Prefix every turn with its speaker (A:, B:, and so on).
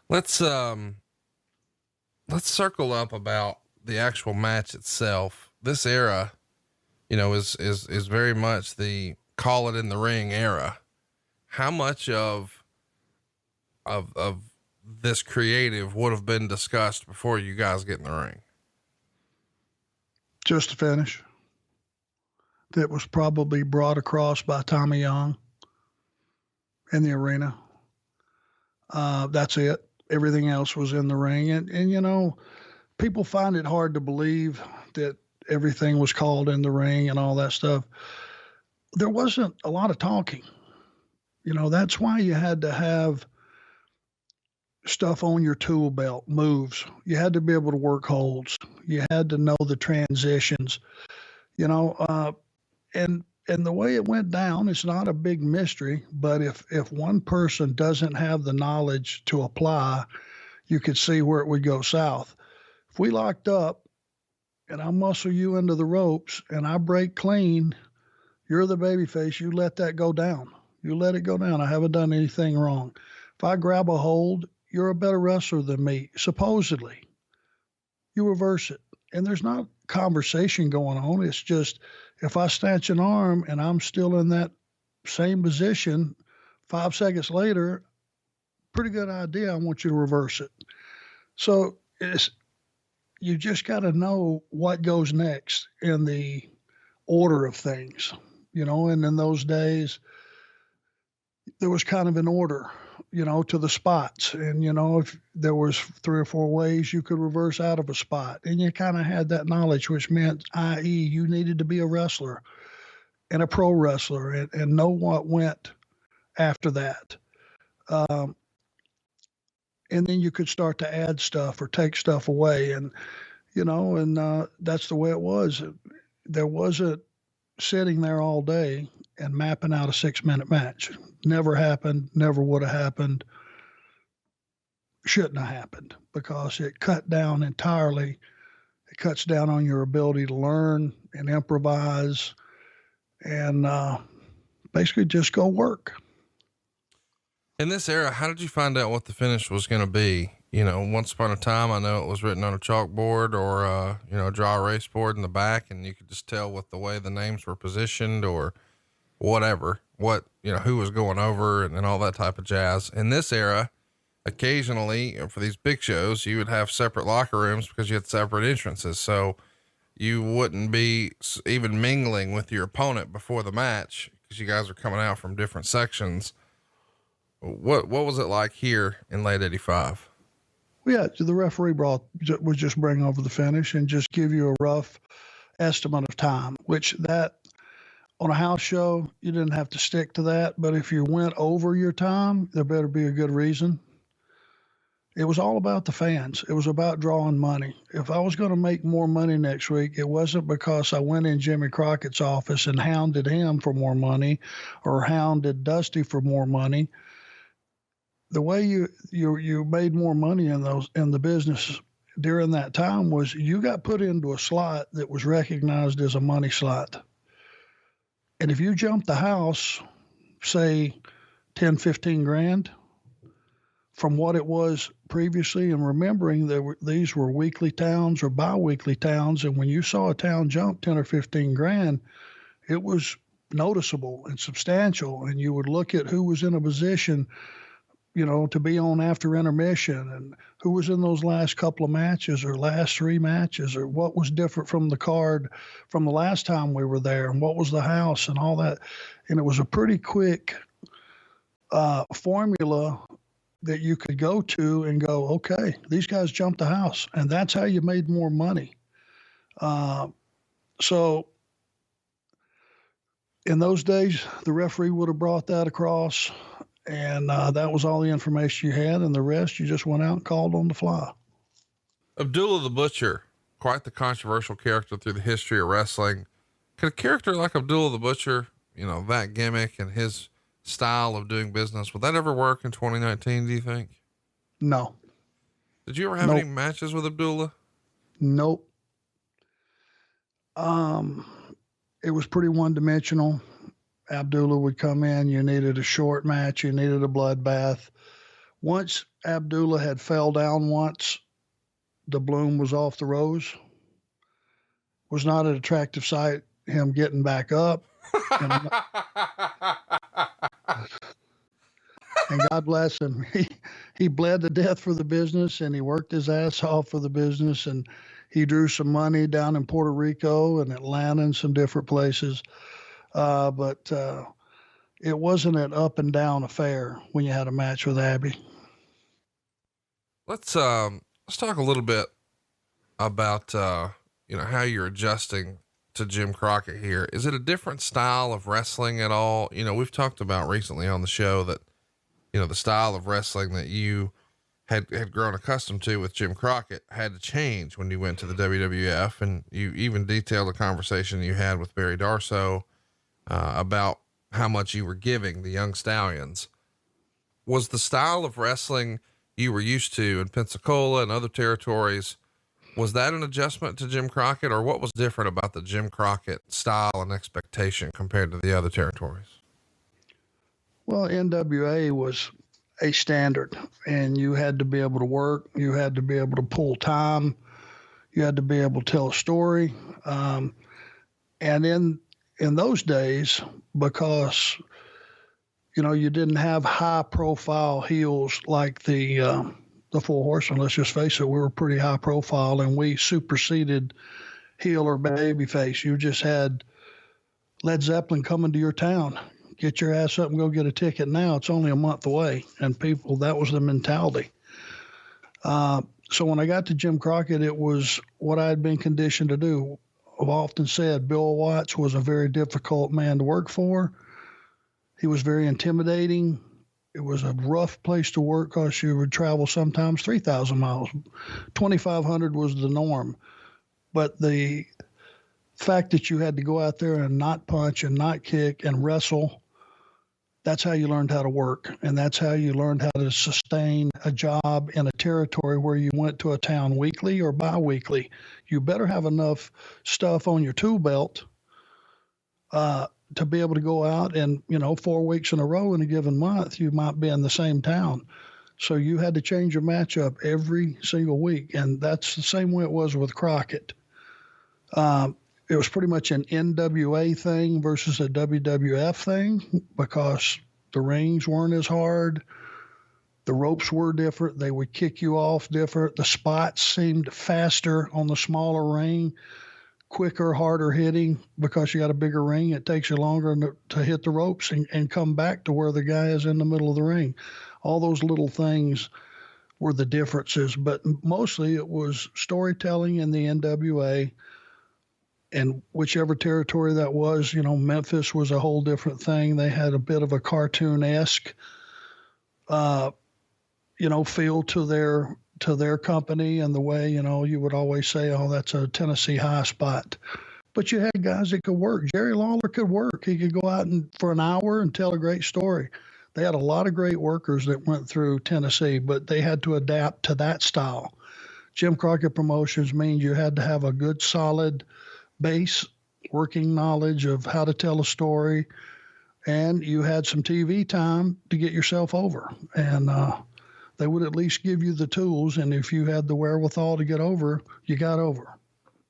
A: Let's circle up about the actual match itself. This era, is very much the call it in the ring era. How much of this creative would have been discussed before you guys get in the ring?
B: Just a finish that was probably brought across by Tommy Young in the arena. That's it. Everything else was in the ring. And people find it hard to believe that everything was called in the ring and all that stuff. There wasn't a lot of talking. That's why you had to have stuff on your tool belt, moves. You had to be able to work holds. You had to know the transitions, and the way it went down, it's not a big mystery, but if one person doesn't have the knowledge to apply, you could see where it would go south. If we locked up and I muscle you into the ropes and I break clean, you're the babyface. You let that go down. You let it go down. I haven't done anything wrong. If I grab a hold, you're a better wrestler than me, supposedly. You reverse it. And there's not conversation going on. It's just, if I snatch an arm and I'm still in that same position 5 seconds later, pretty good idea. I want you to reverse it. So you just got to know what goes next in the order of things, and in those days, there was kind of an order, to the spots. And, if there was 3 or 4 ways you could reverse out of a spot, and you kind of had that knowledge, which meant, i.e., you needed to be a wrestler and a pro wrestler and know what went after that. And then you could start to add stuff or take stuff away. And, that's the way it was. There wasn't sitting there all day and mapping out a 6-minute match. Never happened, never would have happened, shouldn't have happened, because it cut down entirely. It cuts down on your ability to learn and improvise and basically just go work.
A: In this era, how did you find out what the finish was going to be? Once upon a time, I know it was written on a chalkboard or, a dry erase board in the back, and you could just tell with the way the names were positioned or whatever, who was going over and all that type of jazz. In this era, occasionally for these big shows, you would have separate locker rooms because you had separate entrances. So you wouldn't be even mingling with your opponent before the match because you guys are coming out from different sections. What was it like here in late 85?
B: Well, yeah, the referee would just bring over the finish and just give you a rough estimate of time, which that on a house show, you didn't have to stick to that. But if you went over your time, there better be a good reason. It was all about the fans. It was about drawing money. If I was going to make more money next week, it wasn't because I went in Jimmy Crockett's office and hounded him for more money or hounded Dusty for more money. The way you made more money in the business during that time was you got put into a slot that was recognized as a money slot. And if you jumped the house, say 10, 15 grand from what it was previously, and remembering these were weekly towns or bi-weekly towns, and when you saw a town jump 10 or 15 grand, it was noticeable and substantial, and you would look at who was in a position to be on after intermission and who was in those last couple of matches or last 3 matches or what was different from the card from the last time we were there and what was the house and all that. And it was a pretty quick formula that you could go to and go, okay, these guys jumped the house. And that's how you made more money. So in those days, the referee would have brought that across. And that was all the information you had, and the rest you just went out and called on the fly.
A: Abdullah the Butcher, quite the controversial character through the history of wrestling. Could a character like Abdullah the Butcher, that gimmick and his style of doing business, would that ever work in 2019, do you think?
B: No.
A: Did you ever have any matches with Abdullah?
B: Nope. It was pretty one-dimensional. Abdullah would come in, you needed a short match, you needed a bloodbath. Once Abdullah had fell down once, the bloom was off the rose. Was not an attractive sight, him getting back up. And, and God bless him. He bled to death for the business, and he worked his ass off for the business, and he drew some money down in Puerto Rico and Atlanta and some different places. But it wasn't an up and down affair when you had a match with Abby.
A: Let's talk a little bit about, how you're adjusting to Jim Crockett here. Is it a different style of wrestling at all? We've talked about recently on the show that, the style of wrestling that you had grown accustomed to with Jim Crockett had to change when you went to the WWF. And you even detailed a conversation you had with Barry Darsow, about how much you were giving the young stallions. Was the style of wrestling you were used to in Pensacola and other territories, was that an adjustment to Jim Crockett, or what was different about the Jim Crockett style and expectation compared to the other territories?
B: Well, NWA was a standard, and you had to be able to work. You had to be able to pull time. You had to be able to tell a story. And in those days, because, you didn't have high profile heels like the Four Horsemen. Let's just face it, we were pretty high profile, and we superseded heel or babyface. You just had Led Zeppelin coming to your town. Get your ass up and go get a ticket now. It's only a month away. And people, that was the mentality. So when I got to Jim Crockett, it was what I had been conditioned to do. I've often said Bill Watts was a very difficult man to work for. He was very intimidating. It was a rough place to work because you would travel sometimes 3,000 miles. 2,500 was the norm. But the fact that you had to go out there and not punch and not kick and wrestle, that's how you learned how to work. And that's how you learned how to sustain a job in a territory where you went to a town weekly or bi-weekly. You better have enough stuff on your tool belt to be able to go out and, 4 weeks in a row in a given month, you might be in the same town. So you had to change your matchup every single week. And that's the same way it was with Crockett. It was pretty much an NWA thing versus a WWF thing because the rings weren't as hard. The ropes were different. They would kick you off different. The spots seemed faster on the smaller ring, quicker, harder hitting because you got a bigger ring. It takes you longer to hit the ropes and come back to where the guy is in the middle of the ring. All those little things were the differences, but mostly it was storytelling in the NWA. And whichever territory that was, Memphis was a whole different thing. They had a bit of a cartoon-esque, feel to their company and the way, you would always say, oh, that's a Tennessee high spot. But you had guys that could work. Jerry Lawler could work. He could go out for an hour and tell a great story. They had a lot of great workers that went through Tennessee, but they had to adapt to that style. Jim Crockett Promotions means you had to have a good, solid base working knowledge of how to tell a story, and you had some TV time to get yourself over. And they would at least give you the tools, and if you had the wherewithal to get over, you got over.